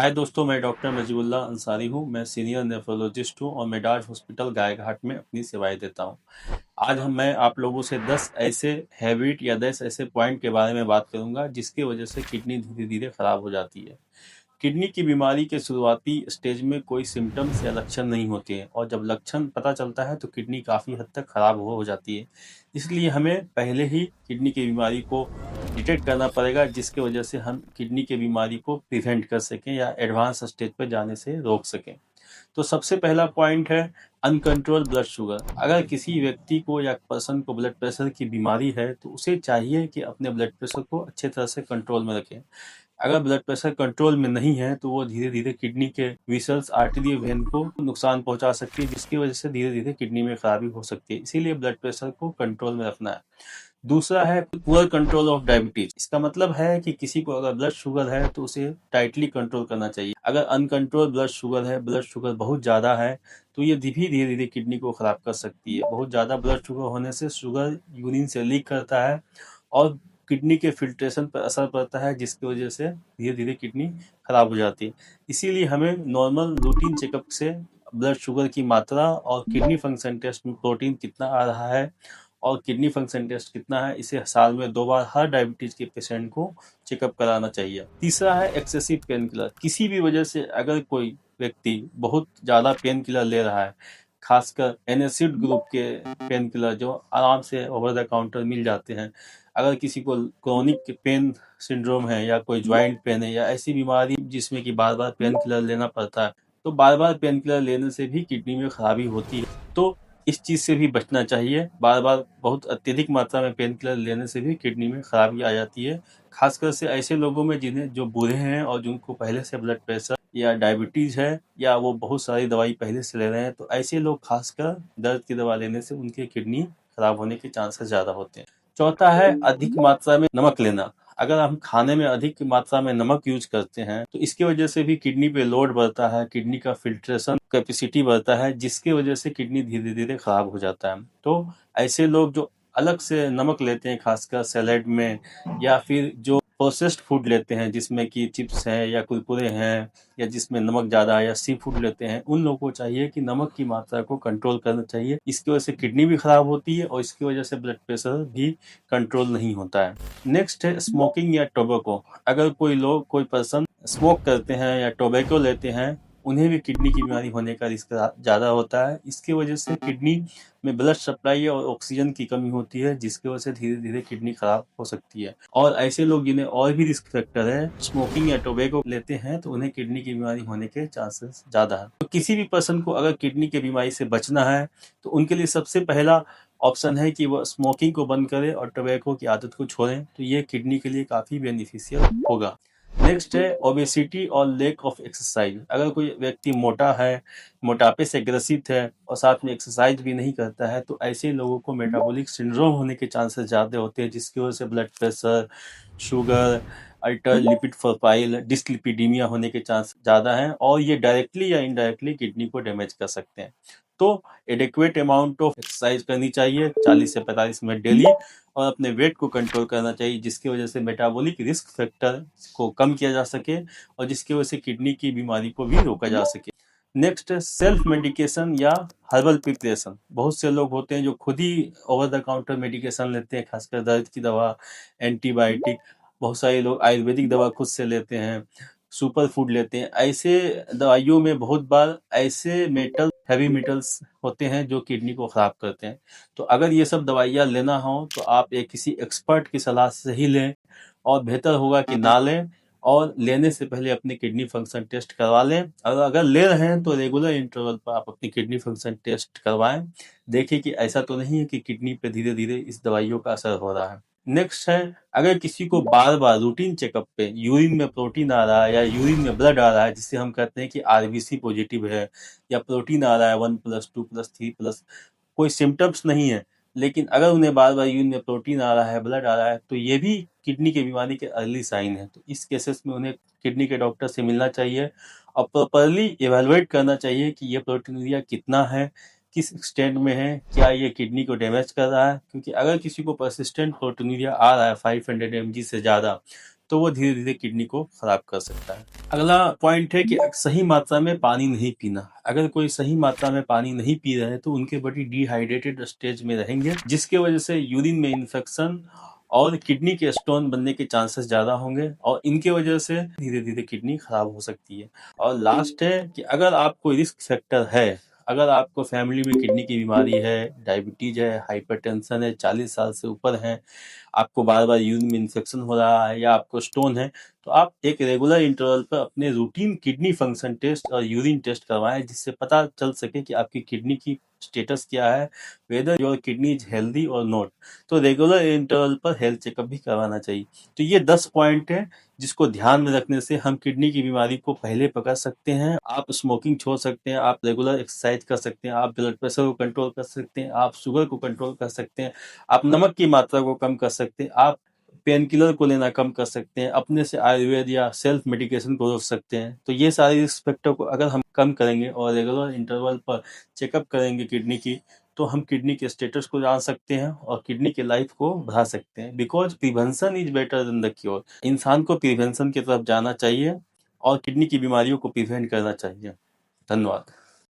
हाय दोस्तों, मैं डॉक्टर मजीबुल्लाह अंसारी हूँ। मैं सीनियर नेफ्रोलॉजिस्ट हूँ और मेडार हॉस्पिटल गायघाट में अपनी सेवाएं देता हूँ। आज मैं आप लोगों से 10 ऐसे हैबिट या 10 ऐसे पॉइंट के बारे में बात करूंगा जिसकी वजह से किडनी धीरे धीरे खराब हो जाती है। किडनी की बीमारी के शुरुआती स्टेज में कोई सिम्टम्स या लक्षण नहीं होते हैं और जब लक्षण पता चलता है तो किडनी काफ़ी हद तक खराब हो जाती है। इसलिए हमें पहले ही किडनी की बीमारी को डिटेक्ट करना पड़ेगा जिसकी वजह से हम किडनी की बीमारी को प्रिवेंट कर सकें या एडवांस स्टेज पर जाने से रोक सकें। तो सबसे पहला पॉइंट है अनकंट्रोल ब्लड शुगर। अगर किसी व्यक्ति को या पर्सन को ब्लड प्रेशर की बीमारी है तो उसे चाहिए कि अपने ब्लड प्रेशर को अच्छे तरह से कंट्रोल में रखें। अगर ब्लड प्रेशर कंट्रोल में नहीं है तो वो धीरे धीरे किडनी के विसल्स आर्टरी वेन को नुकसान पहुंचा सकती है जिसकी वजह से धीरे धीरे किडनी में खराबी हो सकती है। इसीलिए ब्लड प्रेशर को कंट्रोल में रखना है। दूसरा है पुअर कंट्रोल ऑफ डायबिटीज। इसका मतलब है कि किसी को अगर ब्लड शुगर है तो उसे टाइटली कंट्रोल करना चाहिए। अगर अनकंट्रोल ब्लड शुगर है, ब्लड शुगर बहुत ज़्यादा है, तो ये धीरे धीरे किडनी को खराब कर सकती है। बहुत ज़्यादा ब्लड शुगर होने से शुगर यूरिन से लीक करता है और किडनी के फिल्ट्रेशन पर असर पड़ता है जिसकी वजह से धीरे धीरे किडनी खराब हो जाती है। इसीलिए हमें नॉर्मल रूटीन चेकअप से ब्लड शुगर की मात्रा और किडनी फंक्शन टेस्ट में प्रोटीन कितना आ रहा है और किडनी फंक्शन टेस्ट कितना है, इसे साल में 2 बार हर डायबिटीज के पेशेंट को चेकअप कराना चाहिए। तीसरा है एक्सेसिव पेन किलर। किसी भी वजह से अगर कोई व्यक्ति बहुत ज़्यादा पेन किलर ले रहा है, खासकर एनासिड ग्रुप के पेन किलर जो आराम से ओवर द काउंटर मिल जाते हैं, अगर किसी को क्रोनिक पेन सिंड्रोम है या कोई ज्वाइंट पेन है या ऐसी बीमारी जिसमें कि बार बार पेन किलर लेना पड़ता है, तो बार बार पेन किलर लेने से भी किडनी में खराबी होती है। तो इस चीज़ से भी बचना चाहिए। बार बार बहुत अत्यधिक मात्रा में पेन किलर लेने से भी किडनी में खराबी आ जाती है, खासकर से ऐसे लोगों में जिन्हें जो बूढ़े हैं और जिनको पहले से ब्लड प्रेशर या डायबिटीज़ है या वो बहुत सारी दवाई पहले से ले रहे हैं, तो ऐसे लोग खासकर दर्द की दवा लेने से उनके किडनी खराब होने के चांसेस ज़्यादा होते हैं। चौथा है अधिक मात्रा में नमक लेना। अगर हम खाने में अधिक मात्रा में नमक यूज करते हैं तो इसकी वजह से भी किडनी पे लोड बढ़ता है, किडनी का फिल्ट्रेशन कैपेसिटी बढ़ता है जिसकी वजह से किडनी धीरे धीरे खराब हो जाता है। तो ऐसे लोग जो अलग से नमक लेते हैं, खासकर सैलेड में या फिर जो प्रोसेस्ड फूड लेते हैं जिसमें कि चिप्स हैं या कुरकुरे हैं या जिसमें नमक ज़्यादा है या सी फूड लेते हैं, उन लोगों को चाहिए कि नमक की मात्रा को कंट्रोल करना चाहिए। इसकी वजह से किडनी भी खराब होती है और इसकी वजह से ब्लड प्रेशर भी कंट्रोल नहीं होता है। नेक्स्ट है स्मोकिंग या टोबैको। अगर कोई पर्सन स्मोक करते हैं या टोबैको लेते हैं, उन्हें भी किडनी की बीमारी होने का रिस्क ज़्यादा होता है। इसकी वजह से किडनी में ब्लड सप्लाई और ऑक्सीजन की कमी होती है जिसकी वजह से धीरे धीरे किडनी खराब हो सकती है। और ऐसे लोग जिन्हें और भी रिस्क फैक्टर है, स्मोकिंग या टोबैको लेते हैं, तो उन्हें किडनी की बीमारी होने के चांसेस ज़्यादा है। तो किसी भी पर्सन को अगर किडनी की बीमारी से बचना है तो उनके लिए सबसे पहला ऑप्शन है कि वो स्मोकिंग को बंद करें और टोबैको की आदत को छोड़ें, तो ये किडनी के लिए काफ़ी बेनिफिशियल होगा। नेक्स्ट है ओबेसिटी और लैक ऑफ एक्सरसाइज। अगर कोई व्यक्ति मोटा है, मोटापे से ग्रसित है और साथ में एक्सरसाइज भी नहीं करता है, तो ऐसे लोगों को मेटाबॉलिक सिंड्रोम होने के चांसेस ज़्यादा होते हैं जिसकी वजह से blood pressure, sugar, alter lipid profile, dyslipidaemia होने के चांस ज़्यादा हैं और ये डायरेक्टली या इनडायरेक्टली किडनी को डैमेज कर सकते हैं। तो एडिक्वेट अमाउंट ऑफ एक्सरसाइज करनी चाहिए 40 से 45 मिनट डेली और अपने वेट को कंट्रोल करना चाहिए जिसकी वजह से मेटाबॉलिक रिस्क फैक्टर को कम किया जा सके और जिसकी वजह से किडनी की बीमारी को भी रोका जा सके। नेक्स्ट है सेल्फ मेडिकेशन या हर्बल प्रिपरेशन। बहुत से लोग होते हैं जो खुद ही ओवर द काउंटर मेडिकेशन लेते हैं, खासकर दर्द की दवा, एंटीबायोटिक। बहुत सारे लोग आयुर्वेदिक दवा खुद से लेते हैं, सुपर फूड लेते हैं। ऐसे दवाइयों में बहुत बार ऐसे हैवी मेटल्स होते हैं जो किडनी को खराब करते हैं। तो अगर ये सब दवाइयाँ लेना हो तो आप एक किसी एक्सपर्ट की सलाह से ही लें और बेहतर होगा कि ना लें और लेने से पहले अपनी किडनी फंक्शन टेस्ट करवा लें। अगर ले रहे हैं तो रेगुलर इंटरवल पर आप अपनी किडनी फंक्शन टेस्ट करवाएं। देखिए कि ऐसा तो नहीं है कि किडनी पे धीरे धीरे इस दवाइयों का असर हो रहा है। नेक्स्ट है अगर किसी को बार बार रूटीन चेकअप पे यूरिन में प्रोटीन आ रहा है या यूरिन में ब्लड आ रहा है जिससे हम कहते हैं कि आरबीसी पॉजिटिव है या प्रोटीन आ रहा है 1+2+3+, कोई सिम्टम्स नहीं है, लेकिन अगर उन्हें बार बार यूरिन में प्रोटीन आ रहा है, ब्लड आ रहा है, तो ये भी किडनी की बीमारी के अर्ली साइन है। तो इस केसेस में उन्हें किडनी के डॉक्टर से मिलना चाहिए और प्रॉपरली इवेलुएट करना चाहिए कि ये प्रोटीनूरिया कितना है, किस एक्सटेंट में है, क्या ये किडनी को डैमेज कर रहा है। क्योंकि अगर किसी को परसिस्टेंट प्रोटीनूरिया आ रहा है 500 mg से ज़्यादा, तो वो धीरे धीरे किडनी को खराब कर सकता है। अगला पॉइंट है कि सही मात्रा में पानी नहीं पीना। अगर कोई सही मात्रा में पानी नहीं पी रहा है तो उनके बॉडी डिहाइड्रेटेड स्टेज में रहेंगे, जिसके वजह से यूरिन में इन्फेक्शन और किडनी के स्टोन बनने के चांसेस ज्यादा होंगे और इनके वजह से धीरे धीरे किडनी खराब हो सकती है। और लास्ट है कि अगर आपको रिस्क फैक्टर है, अगर आपको फैमिली में किडनी की बीमारी है, डायबिटीज है, हाइपरटेंशन है, 40 साल से ऊपर है, आपको बार बार यूरिन में इन्फेक्शन हो रहा है या आपको स्टोन है, तो आप एक रेगुलर इंटरवल पर अपने रूटीन किडनी फंक्शन टेस्ट और यूरिन टेस्ट करवाएं, जिससे पता चल सके कि आपकी किडनी की स्टेटस क्या है, whether your kidney is healthy और नॉट। तो रेगुलर इंटरवल पर हेल्थ चेकअप भी करवाना चाहिए। तो ये 10 पॉइंट है जिसको ध्यान में रखने से हम किडनी की बीमारी को पहले पकड़ सकते हैं। आप स्मोकिंग छोड़ सकते हैं, आप रेगुलर एक्सरसाइज कर सकते हैं, आप ब्लड प्रेशर को कंट्रोल कर सकते हैं, आप शुगर को कंट्रोल कर सकते हैं, आप नमक की मात्रा को कम कर सकते हैं, आप पेन किलर को लेना कम कर सकते हैं, अपने से आयुर्वेद या सेल्फ मेडिकेशन को रोक सकते हैं। तो ये सारे रिस्क फैक्टर को अगर हम कम करेंगे और रेगुलर इंटरवल पर चेकअप करेंगे किडनी की, तो हम किडनी के स्टेटस को जान सकते हैं और किडनी के लाइफ को बढ़ा सकते हैं। Because prevention is better than the cure. इंसान को प्रिवेंशन की तरफ जाना चाहिए और किडनी की बीमारियों को प्रिवेंट करना चाहिए। धन्यवाद।